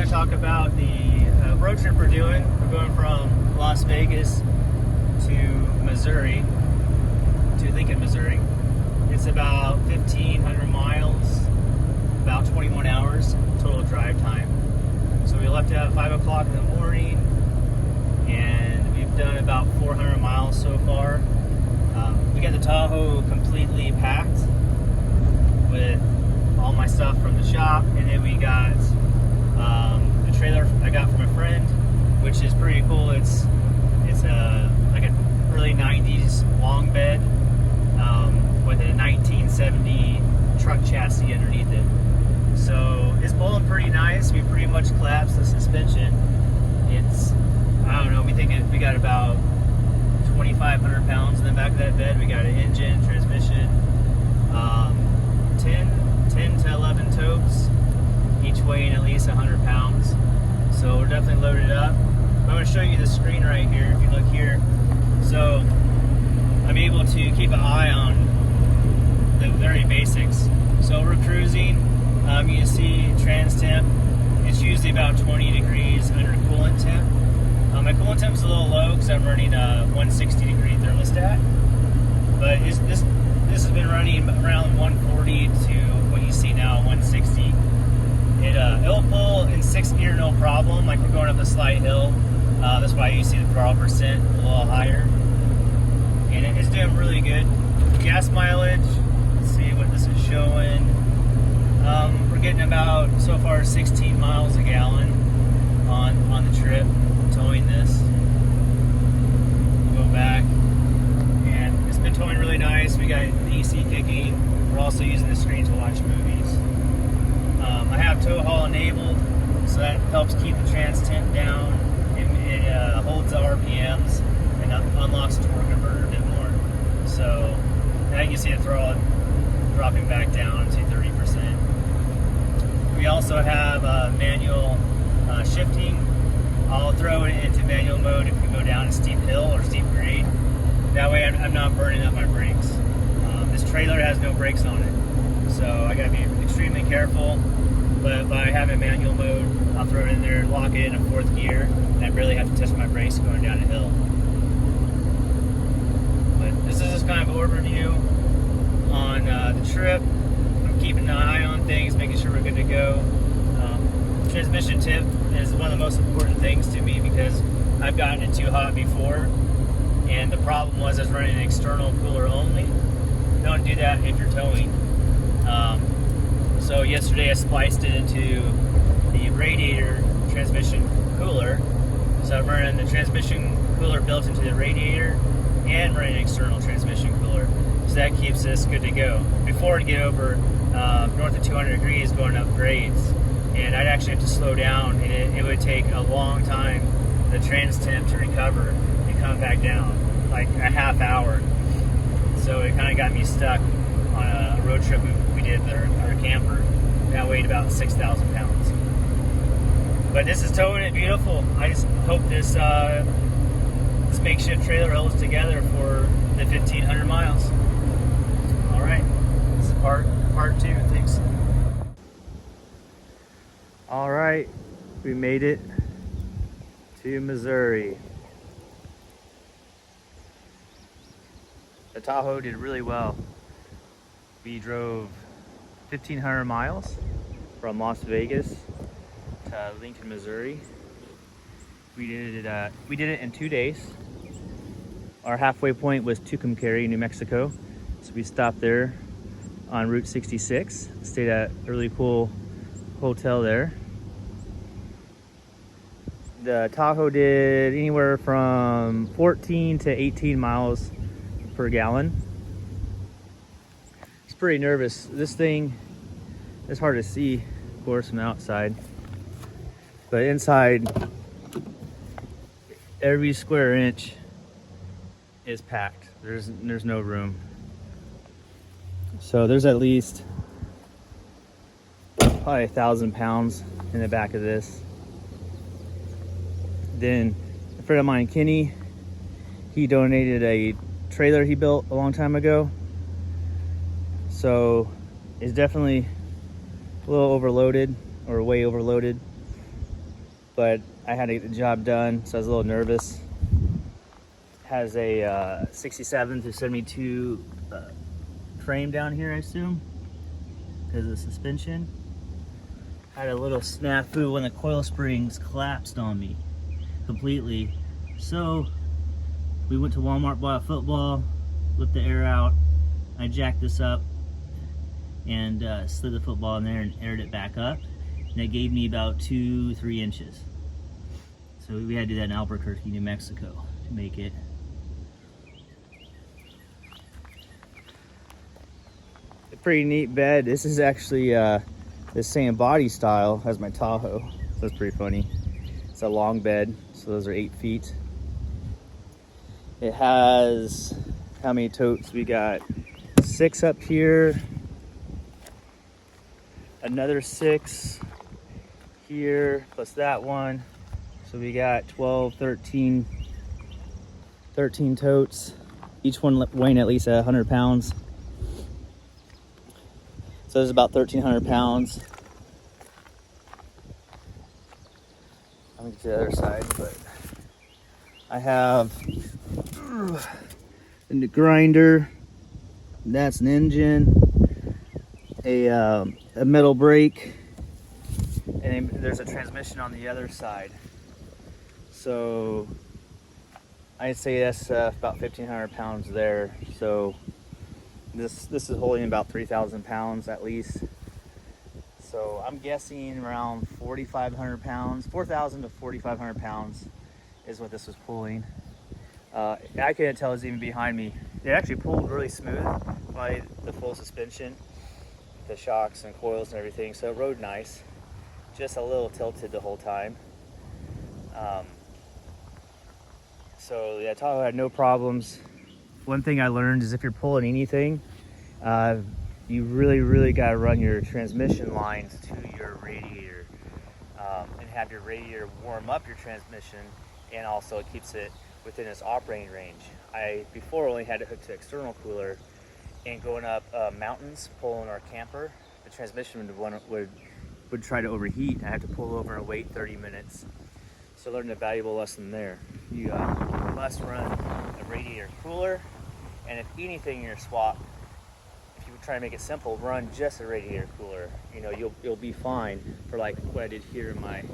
to talk about the road trip we're doing. We're going from Las Vegas to Missouri, to Lincoln, Missouri. It's about 1,500 miles, about 21 hours total drive time. So we left at 5 o'clock in the morning, and we've done about 400 miles so far. We got the Tahoe completely packed with all my stuff from the shop, and then we got the trailer I got from a friend, which is pretty cool. It's like an early 90s long bed with a 1970 truck chassis underneath it. So it's pulling pretty nice. We pretty much collapsed the suspension. It's, I don't know, we got about 2,500 pounds in the back of that bed. We got an engine, transmission, 10 to 11 totes, each weighing at least 100 pounds. So we're definitely loaded up. I'm going to show you the screen right here, if you look here. So I'm able to keep an eye on the very basics. So we're cruising. You can see trans temp. It's usually about 20 degrees under coolant temp. My coolant temp is a little low because I'm running a 160 degree thermostat. But this has been running around 140 to what you see now, 160. It'll pull in 6th gear, no problem. Like we're going up a slight hill. That's why you see the throttle percent a little higher. And it's doing really good. Gas mileage, let's see what this is showing. We're getting about, so far, 16 miles a gallon on the trip, towing this. We'll go back. And it's been towing really nice. We got the AC kicking. We're also using the screen to watch movies. I have tow haul enabled, so that helps keep the trans temp down. It holds the RPMs and unlocks the torque converter a bit more. So now you can see the throttle dropping back down to 30%. We also have manual shifting. I'll throw it into manual mode if we go down a steep hill or steep grade. That way I'm not burning up my brakes. This trailer has no brakes on it, so I gotta be extremely careful. But by having manual mode, I'll throw it in there, lock it in a 4th gear, and I barely have to touch my brakes going down a hill. But this is just kind of an overview on the trip. I'm keeping an eye on things, making sure we're good to go. Transmission tip is one of the most important things to me because I've gotten it too hot before, and the problem was I was running an external cooler only. Don't do that if you're towing. So yesterday I spliced it into the radiator transmission cooler. So I'm running the transmission cooler built into the radiator and running an external transmission cooler. So that keeps this good to go. Before it'd get over north of 200 degrees going up grades, and I'd actually have to slow down, and it would take a long time, the trans temp, to recover and come back down, like a half hour. So it kind of got me stuck on a road trip we did with our camper that weighed about 6,000 pounds. But this is towing it beautiful. I just hope this makeshift trailer holds together for the 1,500 miles. All right, this is part 2. Thanks. All right, we made it to Missouri. The Tahoe did really well. We drove 1,500 miles from Las Vegas to Lincoln, Missouri. We did it in 2 days. Our halfway point was Tucumcari, New Mexico. So we stopped there on Route 66, stayed at a really cool hotel there. The Tahoe did anywhere from 14 to 18 miles per gallon. It's pretty nervous. This thing is hard to see, of course, from the outside. But inside, every square inch is packed. There's no room. So there's at least probably 1,000 pounds in the back of this. Then a friend of mine, Kenny, he donated a trailer he built a long time ago. So it's definitely a little overloaded, or way overloaded. but I had to get the job done, so I was a little nervous. Has a 67 through 72 frame down here, I assume, because of the suspension. Had a little snafu when the coil springs collapsed on me completely. So we went to Walmart, bought a football, let the air out. I jacked this up and slid the football in there and aired it back up. And it gave me about 2-3 inches. So we had to do that in Albuquerque, New Mexico to make it. A pretty neat bed. This is actually the same body style as my Tahoe. So that's pretty funny. It's a long bed, so those are 8 feet. It has, how many totes? We got 6 up here, another 6 here, plus that one. So we got 12, 13 totes, each one weighing at least 100 pounds. So there's about 1,300 pounds. Let me get to the other side, but I have the grinder. That's an engine, a metal brake, and there's a transmission on the other side. So I'd say that's about 1,500 pounds there. So this is holding about 3,000 pounds at least. So I'm guessing around 4,500 pounds, 4,000 to 4,500 pounds is what this was pulling. I couldn't tell it was even behind me. It actually pulled really smooth by the full suspension, the shocks and coils and everything. So it rode nice, just a little tilted the whole time. So yeah, Tahoe had no problems. One thing I learned is if you're pulling anything, you really got to run your transmission lines to your radiator and have your radiator warm up your transmission, and also it keeps it within its operating range. I before only had it hooked to external cooler, and going up mountains pulling our camper, the transmission would try to overheat. I had to pull over and wait 30 minutes. So I learned a valuable lesson there. You must run a radiator cooler, and if anything in your swap, if you try to make it simple, run just a radiator cooler. You know, you'll be fine for like what I did here in my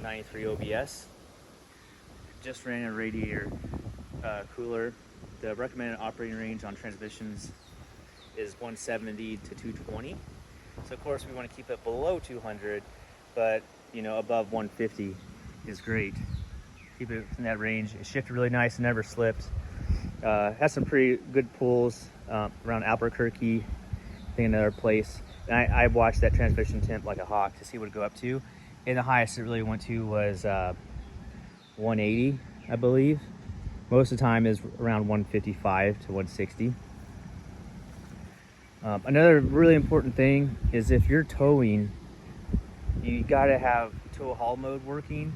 93 OBS. Just ran a radiator cooler. The recommended operating range on transmissions is 170 to 220. So of course we want to keep it below 200, but you know, above 150 is great. Keep it in that range. It shifted really nice and never slipped. Has some pretty good pulls around Albuquerque, I think another place. And I watched that transmission temp like a hawk to see what it go up to. And the highest it really went to was 180, I believe. Most of the time is around 155 to 160. Another really important thing is if you're towing, you gotta have tow haul mode working,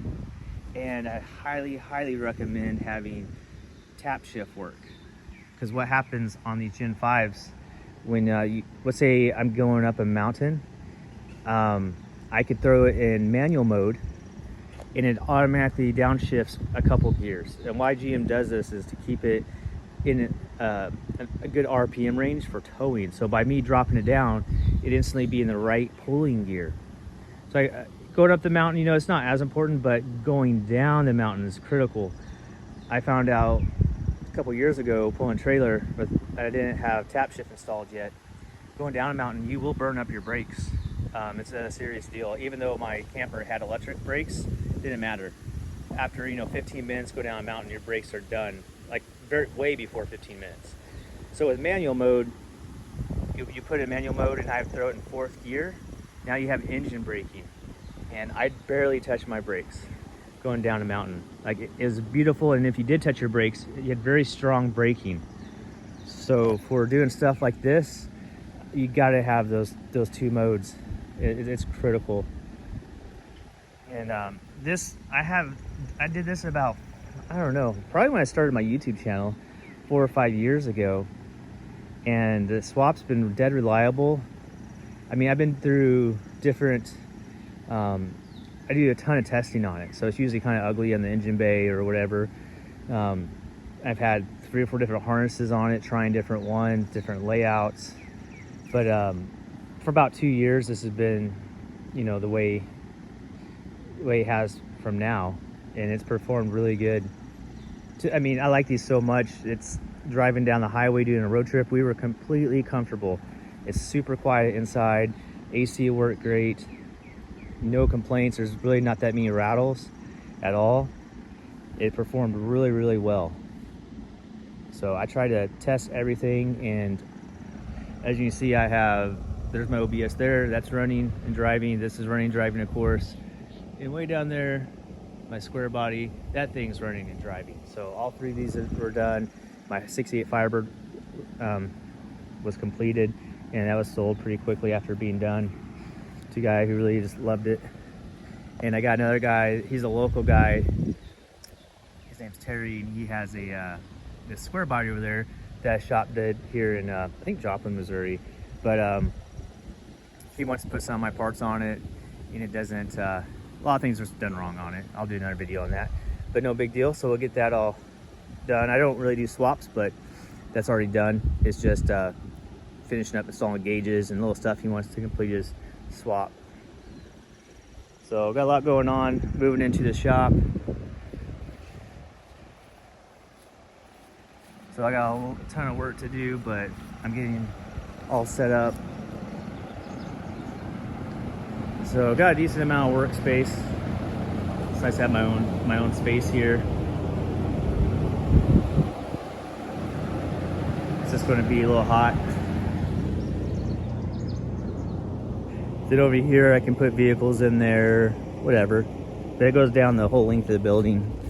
and I highly recommend having tap shift work, because what happens on these Gen 5s when let's say I'm going up a mountain, I could throw it in manual mode and it automatically downshifts a couple gears. And why GM does this is to keep it in a good RPM range for towing. So by me dropping it down, it instantly be in the right pulling gear. So going up the mountain, you know, it's not as important, but going down the mountain is critical. I found out a couple years ago pulling trailer, but I didn't have tap shift installed yet. Going down a mountain, you will burn up your brakes. It's a serious deal. Even though my camper had electric brakes, it didn't matter. After 15 minutes, go down a mountain, your brakes are done, like way before 15 minutes. So with manual mode, you put it in manual mode and I throw it in 4th gear. Now you have engine braking, and I barely touch my brakes going down a mountain. Like, it was beautiful, and if you did touch your brakes, you had very strong braking. So for doing stuff like this, you gotta have those 2 modes. It's critical. And I did this about, I don't know, probably when I started my YouTube channel 4 or 5 years ago, and the swap's been dead reliable. I mean, I've been through different I do a ton of testing on it, so it's usually kind of ugly in the engine bay or whatever. I've had 3 or 4 different harnesses on it, trying different ones, different layouts. But for about 2 years, this has been, you know, the way it has from now, and it's performed really good. I mean, I like these so much. It's driving down the highway doing a road trip, we were completely comfortable. It's super quiet inside. AC worked great. No complaints. There's really not that many rattles at all. It performed really, really well. So I try to test everything, and as you can see, there's my OBS there. That's running and driving. This is running, driving, of course. And way down there, my square body, that thing's running and driving. So all 3 of these were done. My 68 Firebird was completed, and that was sold pretty quickly after being done to a guy who really just loved it. And I got another guy, he's a local guy. His name's Terry, and he has this square body over there that shop did here in, I think, Joplin, Missouri. But he wants to put some of my parts on it, and it doesn't, a lot of things are done wrong on it. I'll do another video on that, but no big deal. So we'll get that all done. I don't really do swaps, but that's already done. It's just finishing up installing gauges and little stuff he wants to complete his swap. So got a lot going on, moving into the shop. So I got a ton of work to do, but I'm getting all set up. So got a decent amount of workspace. It's nice to have my own space here. It's just going to be a little hot. Then over here I can put vehicles in there, whatever. But it goes down the whole length of the building.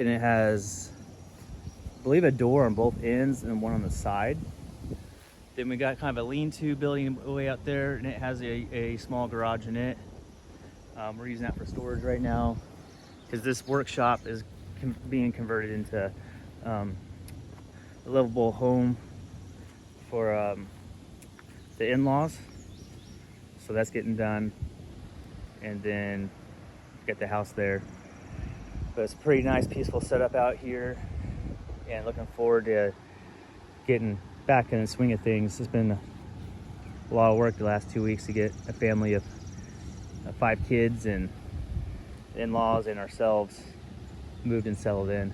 And it has, I believe, a door on both ends and one on the side. Then we got kind of a lean-to building way out there, and it has a small garage in it. We're using that for storage right now, because this workshop is being converted into a livable home for the in-laws. So that's getting done, and then get the house there. But it's a pretty nice, peaceful setup out here, and looking forward to getting back in the swing of things. It's been a lot of work the last 2 weeks to get a family of 5 kids and in-laws and ourselves moved and settled in.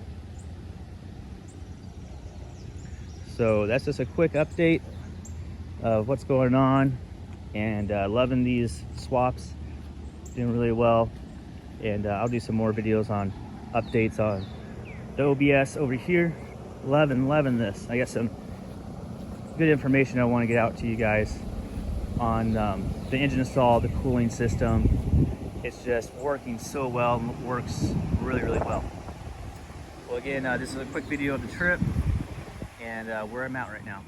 So that's just a quick update of what's going on, and loving these swaps, doing really well. And I'll do some more videos on updates on the OBS over here. Loving this. I got some good information I want to get out to you guys on the engine install, the cooling system. It's just working so well, and works really, really well. Well, again, this is a quick video of the trip and where I'm at right now.